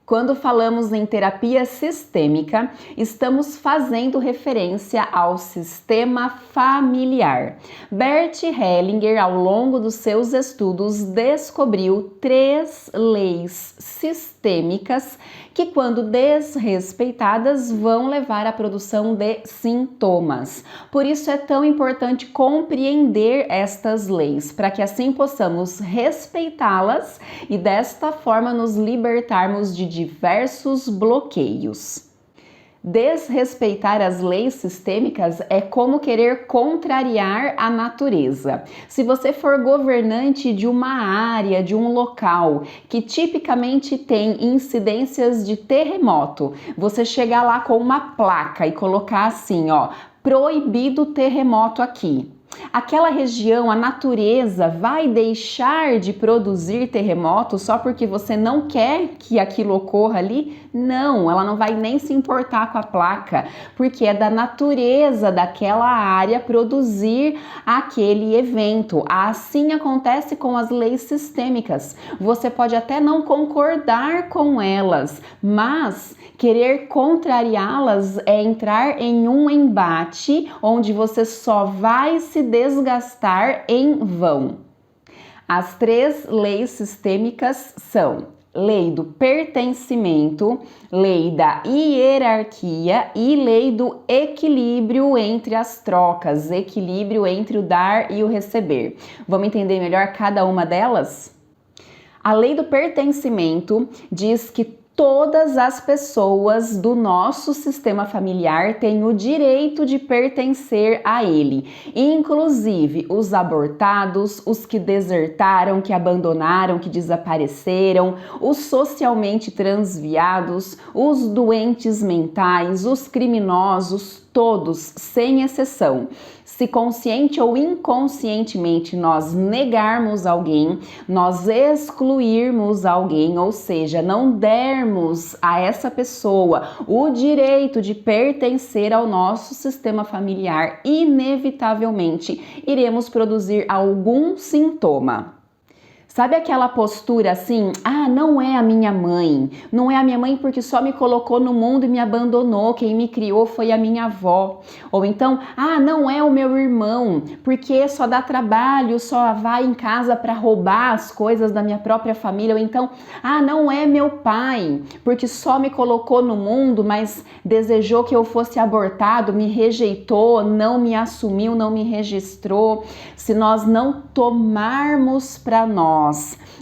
Quando falamos em terapia sistêmica, estamos fazendo referência ao sistema familiar. Bert Hellinger, ao longo dos seus estudos, descobriu 3 leis sistêmicas que, quando desrespeitadas, vão levar à produção de sintomas. Por isso é tão importante compreender estas leis, para que assim possamos respeitá-las e desta forma nos libertarmos de diversos bloqueios. Desrespeitar as leis sistêmicas é como querer contrariar a natureza. Se você for governante de uma área, de um local que tipicamente tem incidências de terremoto, você chegar lá com uma placa e colocar assim, ó, proibido terremoto aqui. Aquela região, a natureza vai deixar de produzir terremotos só porque você não quer que aquilo ocorra ali? Não, ela não vai nem se importar com a placa, porque é da natureza daquela área produzir aquele evento. Assim acontece com as leis sistêmicas. Você pode até não concordar com elas, mas querer contrariá-las é entrar em um embate onde você só vai se desgastar em vão. As 3 leis sistêmicas são lei do pertencimento, lei da hierarquia e lei do equilíbrio entre as trocas, equilíbrio entre o dar e o receber. Vamos entender melhor cada uma delas? A lei do pertencimento diz que todas as pessoas do nosso sistema familiar têm o direito de pertencer a ele, inclusive os abortados, os que desertaram, que abandonaram, que desapareceram, os socialmente transviados, os doentes mentais, os criminosos, todos, sem exceção. Se consciente ou inconscientemente nós negarmos alguém, nós excluirmos alguém, ou seja, não dermos a essa pessoa o direito de pertencer ao nosso sistema familiar, inevitavelmente iremos produzir algum sintoma. Sabe aquela postura assim, não é a minha mãe, não é a minha mãe porque só me colocou no mundo e me abandonou, quem me criou foi a minha avó. Ou então, não é o meu irmão, porque só dá trabalho, só vai em casa para roubar as coisas da minha própria família. Ou então, não é meu pai, porque só me colocou no mundo, mas desejou que eu fosse abortado, me rejeitou, não me assumiu, não me registrou. Se nós não tomarmos para nós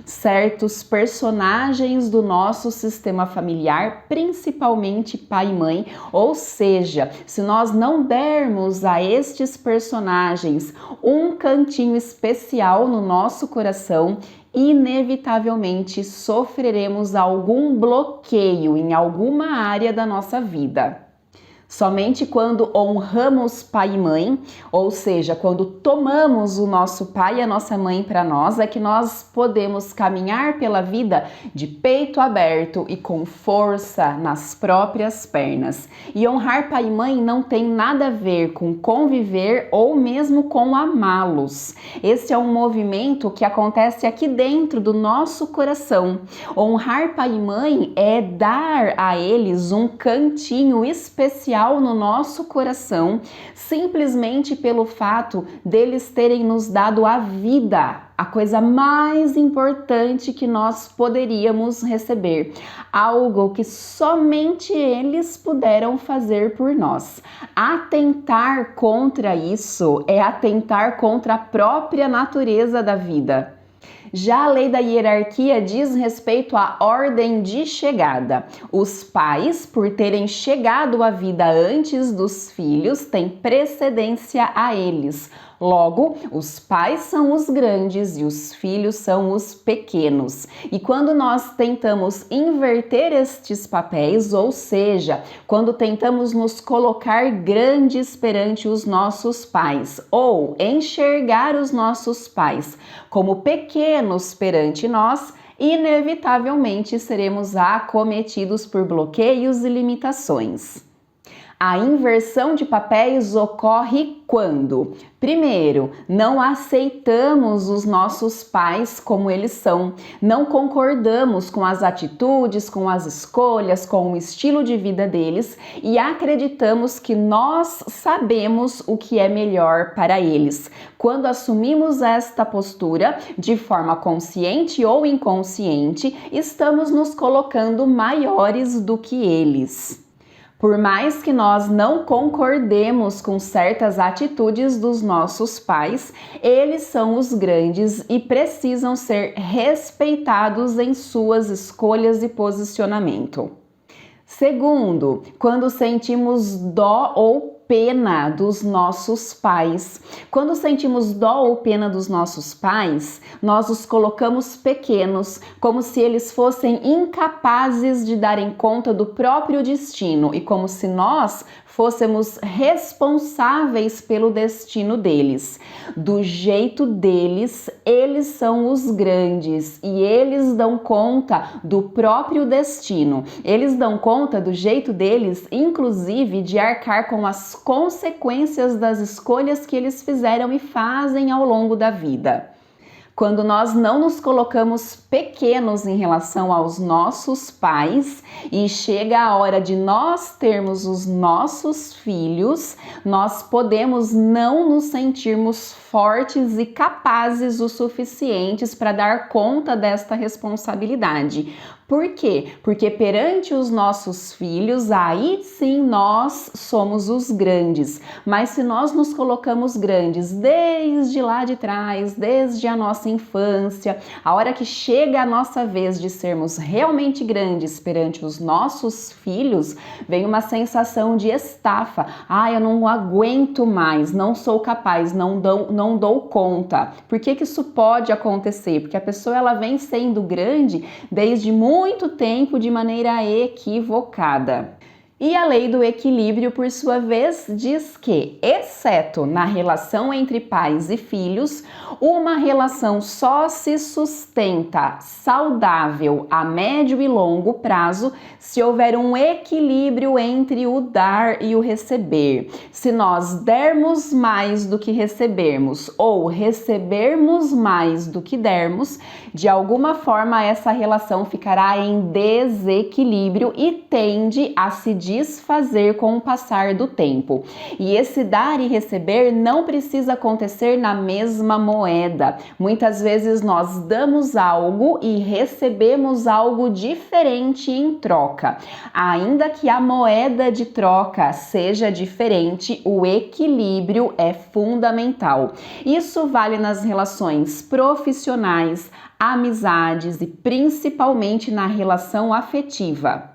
certos personagens do nosso sistema familiar, principalmente pai e mãe, ou seja, se nós não dermos a estes personagens um cantinho especial no nosso coração, inevitavelmente sofreremos algum bloqueio em alguma área da nossa vida. Somente quando honramos pai e mãe, ou seja, quando tomamos o nosso pai e a nossa mãe para nós, é que nós podemos caminhar pela vida de peito aberto e com força nas próprias pernas. E honrar pai e mãe não tem nada a ver com conviver ou mesmo com amá-los. Esse é um movimento que acontece aqui dentro do nosso coração. Honrar pai e mãe é dar a eles um cantinho especial no nosso coração, simplesmente pelo fato deles terem nos dado a vida, a coisa mais importante que nós poderíamos receber, algo que somente eles puderam fazer por nós. Atentar contra isso é atentar contra a própria natureza da vida. Já a lei da hierarquia diz respeito à ordem de chegada. Os pais, por terem chegado à vida antes dos filhos, têm precedência a eles. Logo, os pais são os grandes e os filhos são os pequenos. E quando nós tentamos inverter estes papéis, ou seja, quando tentamos nos colocar grandes perante os nossos pais, ou enxergar os nossos pais como pequenos perante nós, inevitavelmente seremos acometidos por bloqueios e limitações. A inversão de papéis ocorre quando, primeiro, não aceitamos os nossos pais como eles são, não concordamos com as atitudes, com as escolhas, com o estilo de vida deles e acreditamos que nós sabemos o que é melhor para eles. Quando assumimos esta postura, de forma consciente ou inconsciente, estamos nos colocando maiores do que eles. Por mais que nós não concordemos com certas atitudes dos nossos pais, eles são os grandes e precisam ser respeitados em suas escolhas e posicionamento. Segundo, quando sentimos dó ou pena dos nossos pais. Quando sentimos dó ou pena dos nossos pais, nós os colocamos pequenos, como se eles fossem incapazes de darem conta do próprio destino e como se nós fôssemos responsáveis pelo destino deles. Do jeito deles, eles são os grandes e eles dão conta do próprio destino. Eles dão conta do jeito deles, inclusive de arcar com as consequências das escolhas que eles fizeram e fazem ao longo da vida. Quando nós não nos colocamos pequenos em relação aos nossos pais e chega a hora de nós termos os nossos filhos, nós podemos não nos sentirmos fortes e capazes o suficientes para dar conta desta responsabilidade. Por quê? Porque perante os nossos filhos, aí sim nós somos os grandes. Mas se nós nos colocamos grandes desde lá de trás, desde a nossa infância, a hora que chega a nossa vez de sermos realmente grandes perante os nossos filhos, vem uma sensação de estafa. Eu não aguento mais, não sou capaz, não dou conta. Por que que isso pode acontecer? Porque a pessoa ela vem sendo grande desde muito tempo de maneira equivocada. E a lei do equilíbrio, por sua vez, diz que, exceto na relação entre pais e filhos, uma relação só se sustenta saudável a médio e longo prazo se houver um equilíbrio entre o dar e o receber. Se nós dermos mais do que recebermos ou recebermos mais do que dermos, de alguma forma essa relação ficará em desequilíbrio e tende a se desfazer com o passar do tempo. E esse dar e receber não precisa acontecer na mesma moeda. Muitas vezes nós damos algo e recebemos algo diferente em troca. Ainda que a moeda de troca seja diferente, o equilíbrio é fundamental. Isso vale nas relações profissionais, amizades e principalmente na relação afetiva.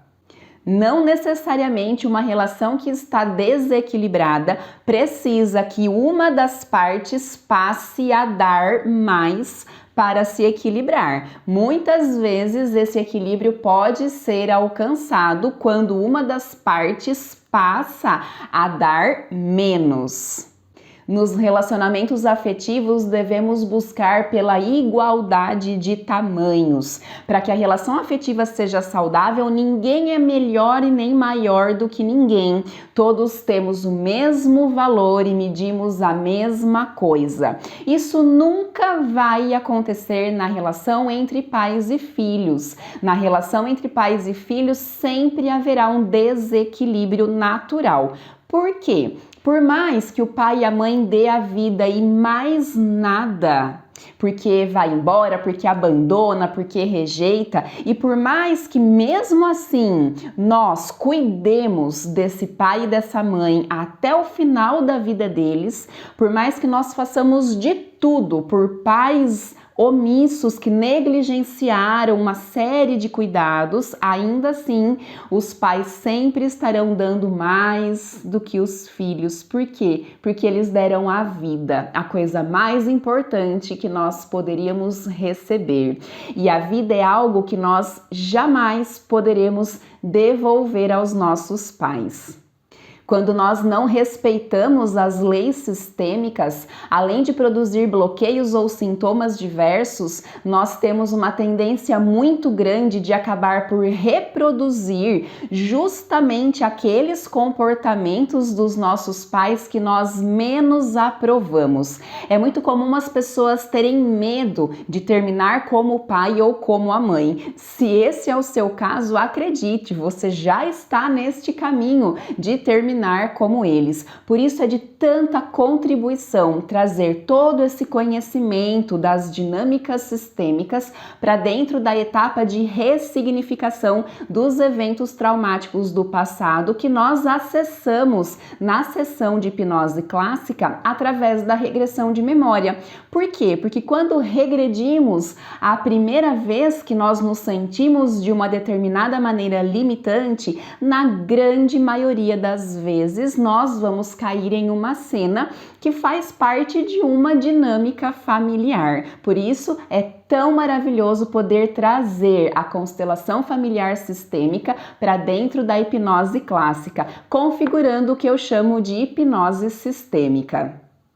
Não necessariamente uma relação que está desequilibrada precisa que uma das partes passe a dar mais para se equilibrar. Muitas vezes esse equilíbrio pode ser alcançado quando uma das partes passa a dar menos. Nos relacionamentos afetivos, devemos buscar pela igualdade de tamanhos. Para que a relação afetiva seja saudável, ninguém é melhor e nem maior do que ninguém. Todos temos o mesmo valor e medimos a mesma coisa. Isso nunca vai acontecer na relação entre pais e filhos. Na relação entre pais e filhos, sempre haverá um desequilíbrio natural. Por quê? Por mais que o pai e a mãe dê a vida e mais nada, porque vai embora, porque abandona, porque rejeita, e por mais que mesmo assim nós cuidemos desse pai e dessa mãe até o final da vida deles, por mais que nós façamos de tudo por pais omissos que negligenciaram uma série de cuidados, ainda assim os pais sempre estarão dando mais do que os filhos. Por quê? Porque eles deram a vida, a coisa mais importante que nós poderíamos receber. E a vida é algo que nós jamais poderemos devolver aos nossos pais. Quando nós não respeitamos as leis sistêmicas, além de produzir bloqueios ou sintomas diversos, nós temos uma tendência muito grande de acabar por reproduzir justamente aqueles comportamentos dos nossos pais que nós menos aprovamos. É muito comum as pessoas terem medo de terminar como o pai ou como a mãe. Se esse é o seu caso, acredite, você já está neste caminho de terminar como eles. Por isso é de tanta contribuição trazer todo esse conhecimento das dinâmicas sistêmicas para dentro da etapa de ressignificação dos eventos traumáticos do passado que nós acessamos na sessão de hipnose clássica através da regressão de memória. Por quê? Porque quando regredimos a primeira vez que nós nos sentimos de uma determinada maneira limitante, na grande maioria das vezes nós vamos cair em uma cena que faz parte de uma dinâmica familiar. Por isso é tão maravilhoso poder trazer a constelação familiar sistêmica para dentro da hipnose clássica, configurando o que eu chamo de hipnose sistêmica.